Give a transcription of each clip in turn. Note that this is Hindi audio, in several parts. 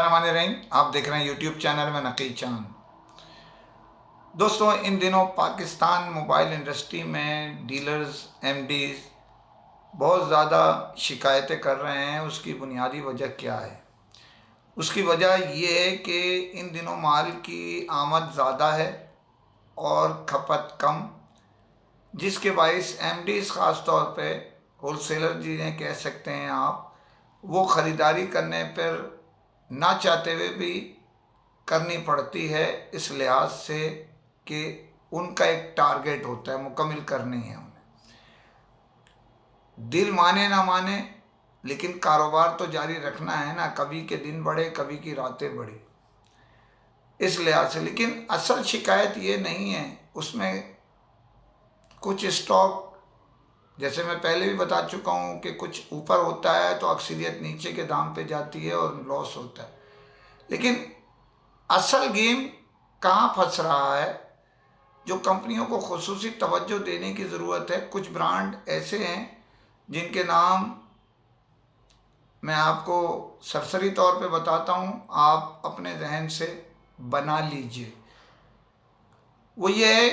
बिस्मिल्लाहिर्रहमानिर्रहीम। आप देख रहे हैं यूट्यूब चैनल में नकी चांद। दोस्तों, इन दिनों पाकिस्तान मोबाइल इंडस्ट्री में डीलर्स एमडीज बहुत ज़्यादा शिकायतें कर रहे हैं। उसकी बुनियादी वजह क्या है? उसकी वजह ये है कि इन दिनों माल की आमद ज़्यादा है और खपत कम, जिसके बाइस एमडीज ख़ास तौर पे होलसेलर जिन्हें कह सकते हैं आप, वो ख़रीदारी करने पर ना चाहते हुए भी करनी पड़ती है, इस लिहाज से कि उनका एक टारगेट होता है, मुकम्मल करनी है उन्हें। दिल माने ना माने, लेकिन कारोबार तो जारी रखना है ना। कभी के दिन बढ़े, कभी की रातें बढ़ी, इस लिहाज से। लेकिन असल शिकायत ये नहीं है, उसमें कुछ स्टॉक, जैसे मैं पहले भी बता चुका हूँ कि कुछ ऊपर होता है तो अक्सरियत नीचे के दाम पे जाती है और लॉस होता है। लेकिन असल गेम कहाँ फंस रहा है, जो कंपनियों को खुसूसी तवज्जो देने की ज़रूरत है। कुछ ब्रांड ऐसे हैं जिनके नाम मैं आपको सरसरी तौर पे बताता हूँ, आप अपने जहन से बना लीजिए। वो ये है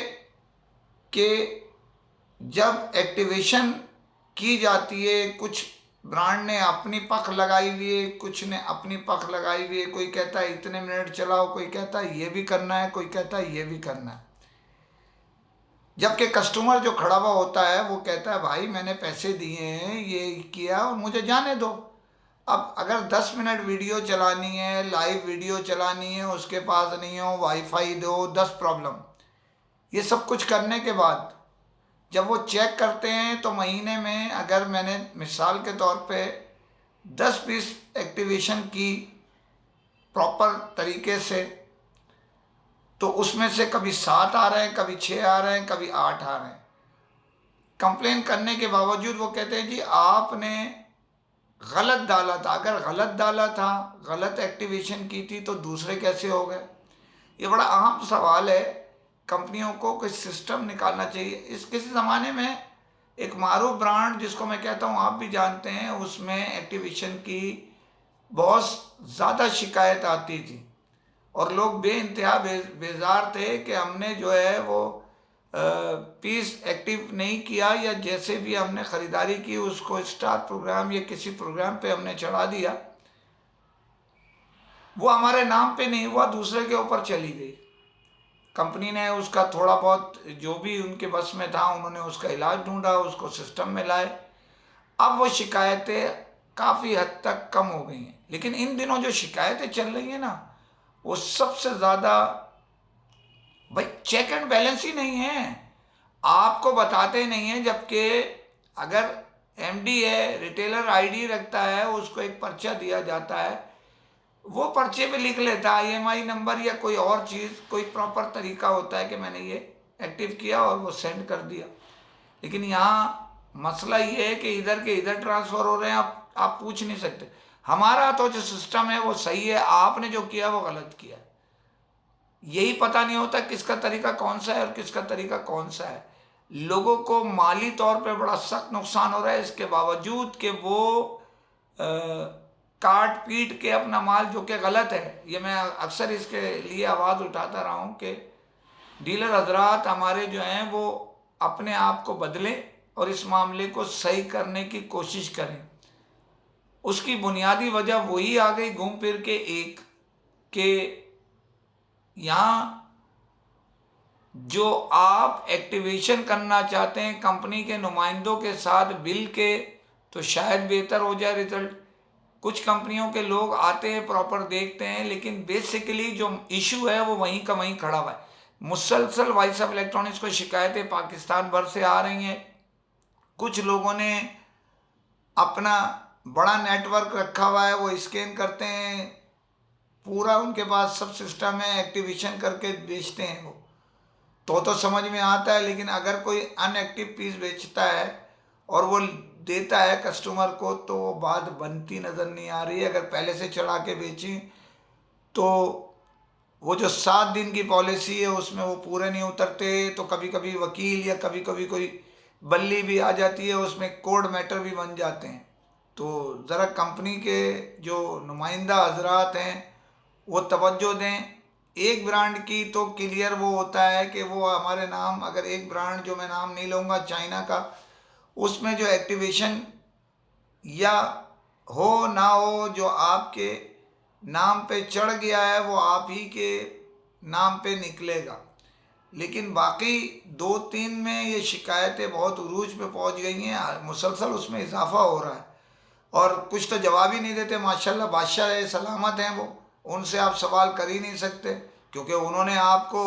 कि जब एक्टिवेशन की जाती है, कुछ ब्रांड ने अपनी पख लगाई हुई है, कुछ ने अपनी पख लगाई हुई है। कोई कहता है इतने मिनट चलाओ, कोई कहता है ये भी करना है, कोई कहता है ये भी करना है। जबकि कस्टमर जो खड़ा हुआ होता है वो कहता है भाई मैंने पैसे दिए हैं, ये किया और मुझे जाने दो। अब अगर 10 मिनट वीडियो चलानी है, लाइव वीडियो चलानी है, उसके पास नहीं हो, वाईफाई दो, 10 प्रॉब्लम। ये सब कुछ करने के बाद जब वो चेक करते हैं तो महीने में, अगर मैंने मिसाल के तौर पे 10 पीस एक्टिवेशन की प्रॉपर तरीके से, तो उसमें से कभी 7 आ रहे हैं, कभी 6 आ रहे हैं, कभी 8 आ रहे हैं। कंप्लेन करने के बावजूद वो कहते हैं जी आपने गलत डाला था। अगर गलत डाला था, गलत एक्टिवेशन की थी, तो दूसरे कैसे हो गए? ये बड़ा अहम सवाल है। कंपनियों को कोई सिस्टम निकालना चाहिए। इस किसी ज़माने में एक मारूफ ब्रांड, जिसको मैं कहता हूँ आप भी जानते हैं, उसमें एक्टिवेशन की बहुत ज़्यादा शिकायत आती थी और लोग बेइंतहा बेजार थे कि हमने जो है वो पीस एक्टिव नहीं किया, या जैसे भी हमने ख़रीदारी की उसको स्टार प्रोग्राम या किसी प्रोग्राम पे हमने चढ़ा दिया, वो हमारे नाम पे नहीं हुआ, दूसरे के ऊपर चली गई। कंपनी ने उसका थोड़ा बहुत जो भी उनके बस में था, उन्होंने उसका इलाज ढूंढा, उसको सिस्टम में लाए। अब वो शिकायतें काफ़ी हद तक कम हो गई हैं। लेकिन इन दिनों जो शिकायतें चल रही हैं ना, वो सबसे ज़्यादा भाई चेक एंड बैलेंस ही नहीं है, आपको बताते नहीं हैं। जबकि अगर एमडी है, रिटेलर आईडी रखता है, उसको एक पर्चा दिया जाता है, वो पर्चे पे लिख लेता है ईएमआई नंबर या कोई और चीज़, कोई प्रॉपर तरीका होता है कि मैंने ये एक्टिव किया और वो सेंड कर दिया। लेकिन यहाँ मसला ये है कि इधर के इधर ट्रांसफ़र हो रहे हैं, आप पूछ नहीं सकते। हमारा तो जो सिस्टम है वो सही है, आपने जो किया वो गलत किया। यही पता नहीं होता किसका तरीका कौन सा है और किसका तरीका कौन सा है। लोगों को माली तौर पे बड़ा सख्त नुकसान हो रहा है, इसके बावजूद कि वो काट पीट के अपना माल, जो कि गलत है। ये मैं अक्सर इसके लिए आवाज़ उठाता रहा हूँ कि डीलर हजरात हमारे जो हैं वो अपने आप को बदलें और इस मामले को सही करने की कोशिश करें। उसकी बुनियादी वजह वही आ गई घूम फिर के, एक कि यहाँ जो आप एक्टिवेशन करना चाहते हैं कंपनी के नुमाइंदों के साथ बिल के, तो शायद बेहतर हो जाए रिजल्ट। कुछ कंपनियों के लोग आते हैं, प्रॉपर देखते हैं, लेकिन बेसिकली जो इशू है वो वहीं का वहीं खड़ा हुआ है। मुसलसल वॉइस ऑफ इलेक्ट्रॉनिक्स को शिकायतें पाकिस्तान भर से आ रही हैं। कुछ लोगों ने अपना बड़ा नेटवर्क रखा हुआ है, वो स्कैन करते हैं, पूरा उनके पास सब सिस्टम है, एक्टिवेशन करके बेचते हैं वो, तो समझ में आता है। लेकिन अगर कोई अनएक्टिव पीस बेचता है और वो देता है कस्टमर को, तो वो बात बनती नज़र नहीं आ रही है। अगर पहले से चढ़ा के बेचें तो वो जो 7 दिन की पॉलिसी है उसमें वो पूरे नहीं उतरते, तो कभी कभी वकील या कभी कभी कोई बल्ली भी आ जाती है, उसमें कोर्ट मैटर भी बन जाते हैं। तो ज़रा कंपनी के जो नुमाइंदा हजरात हैं वो तवज्जो दें। एक ब्रांड की तो क्लियर वो होता है कि वो हमारे नाम, अगर एक ब्रांड जो मैं नाम नहीं लूँगा चाइना का, उसमें जो एक्टिवेशन या हो ना हो, जो आपके नाम पे चढ़ गया है वो आप ही के नाम पे निकलेगा। लेकिन बाकी 2-3 में ये शिकायतें बहुत उरूज पे पहुंच गई हैं, मुसलसल उसमें इजाफा हो रहा है। और कुछ तो जवाब ही नहीं देते, माशाल्लाह बादशाह है, सलामत हैं वो, उनसे आप सवाल कर ही नहीं सकते, क्योंकि उन्होंने आपको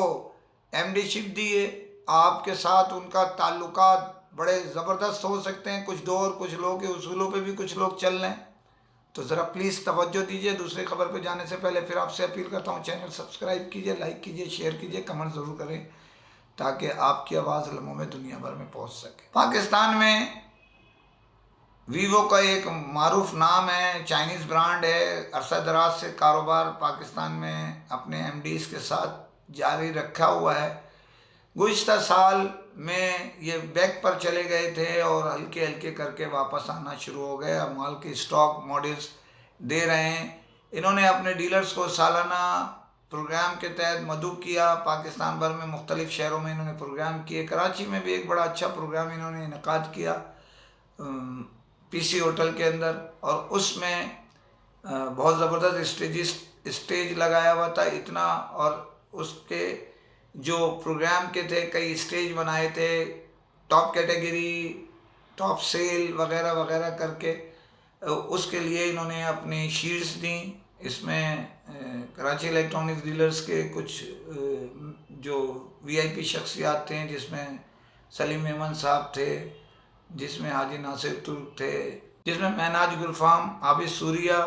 एमडीशिप दी है, आपके साथ उनका ताल्लुकात बड़े ज़बरदस्त हो सकते हैं, कुछ दो और कुछ लोगों के उसूलों पे भी कुछ लोग चल रहे हैं। तो ज़रा प्लीज़ तवज्जो दीजिए। दूसरी खबर पे जाने से पहले फिर आपसे अपील करता हूँ, चैनल सब्सक्राइब कीजिए, लाइक कीजिए, शेयर कीजिए, कमेंट ज़रूर करें, ताकि आपकी आवाज़ लम्हों में दुनिया भर में पहुँच सके। पाकिस्तान में वीवो का एक मारूफ नाम है, चाइनीज़ ब्रांड है, अरसा दराज से कारोबार पाकिस्तान में अपने एमडीज़ के साथ जारी रखा हुआ है। गुज़िश्ता साल में ये बैक पर चले गए थे और हल्के हल्के करके वापस आना शुरू हो गए। अब माल के स्टॉक मॉडल्स दे रहे हैं। इन्होंने अपने डीलर्स को सालाना प्रोग्राम के तहत मदऊ किया। पाकिस्तान भर में मुख्तलिफ शहरों में इन्होंने प्रोग्राम किए। कराची में भी एक बड़ा अच्छा प्रोग्राम इन्होंने इनेकाद किया पीसी होटल के अंदर, और उसमें बहुत ज़बरदस्त स्टेज लगाया हुआ था इतना, और उसके जो प्रोग्राम के थे कई स्टेज बनाए थे, टॉप कैटेगरी, टॉप सेल वगैरह वगैरह करके उसके लिए इन्होंने अपनी शीट्स दी। इसमें कराची इलेक्ट्रॉनिक्स डीलर्स के कुछ जो वीआईपी शख्सियात थे, जिसमें सलीम मेमन साहब थे, जिसमें हाजी नासिर तुर्क थे, जिसमें महनाज गुलफाम, आबिद सूरिया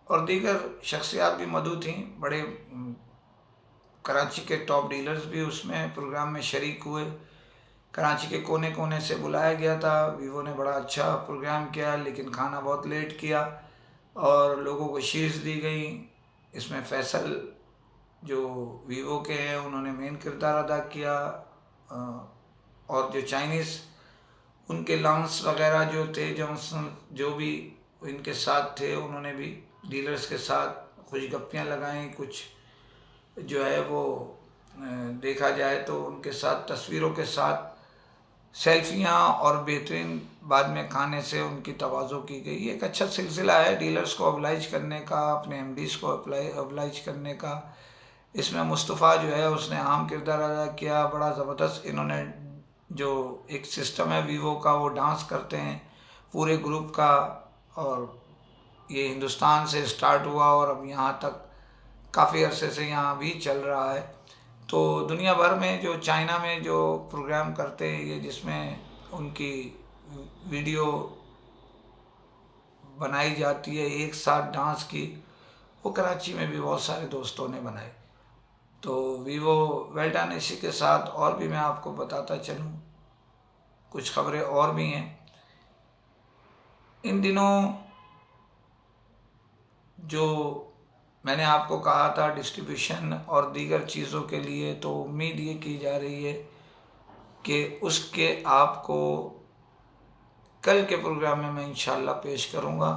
और दीगर शख्सियात भी मौजूद थीं। बड़े कराची के टॉप डीलर्स भी उसमें प्रोग्राम में शरीक हुए। कराची के कोने कोने से बुलाया गया था। वीवो ने बड़ा अच्छा प्रोग्राम किया, लेकिन खाना बहुत लेट किया और लोगों को शीट्स दी गई। इसमें फैसल जो वीवो के हैं उन्होंने मेन किरदार अदा किया, और जो चाइनीज़ उनके लॉन्स वगैरह जो थे, जो भी इनके साथ थे, उन्होंने भी डीलर्स के साथ कुछ गप्पियाँ लगाई, कुछ जो है वो देखा जाए तो उनके साथ तस्वीरों के साथ सेल्फियाँ और बेहतरीन बाद में खाने से उनकी तवाज़ो की गई। एक अच्छा सिलसिला है डीलर्स को ऑब्लाइज करने का, अपने एमडीज़ को ऑब्लाइज करने का। इसमें मुस्तफ़ा जो है उसने अहम किरदार अदा किया। बड़ा ज़बरदस्त इन्होंने जो एक सिस्टम है वीवो का, वो डांस करते हैं पूरे ग्रुप का, और ये हिंदुस्तान से स्टार्ट हुआ और अब यहाँ तक काफ़ी अरसे से यहाँ भी चल रहा है। तो दुनिया भर में जो चाइना में जो प्रोग्राम करते हैं ये, जिसमें उनकी वीडियो बनाई जाती है एक साथ डांस की, वो कराची में भी बहुत सारे दोस्तों ने बनाए। तो वीवो वेल डन। इसी के साथ और भी मैं आपको बताता चलूँ, कुछ खबरें और भी हैं। इन दिनों जो मैंने आपको कहा था डिस्ट्रीब्यूशन और दीगर चीज़ों के लिए, तो उम्मीद ये की जा रही है कि उसके आपको कल के प्रोग्राम में मैं इंशाल्लाह पेश करूँगा।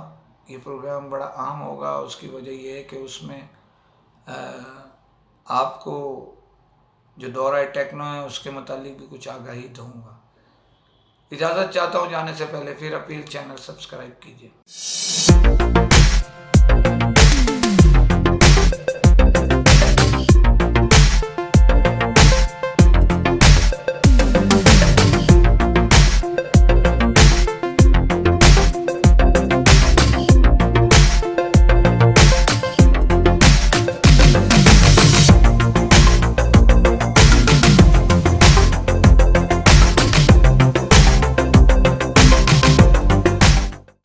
ये प्रोग्राम बड़ा अहम होगा। उसकी वजह यह है कि उसमें आपको जो दौरा टेक्नो है उसके मुतालिक भी कुछ आगाही दूँगा। इजाज़त चाहता हूँ जाने से पहले, फिर अपील, चैनल सब्सक्राइब कीजिए।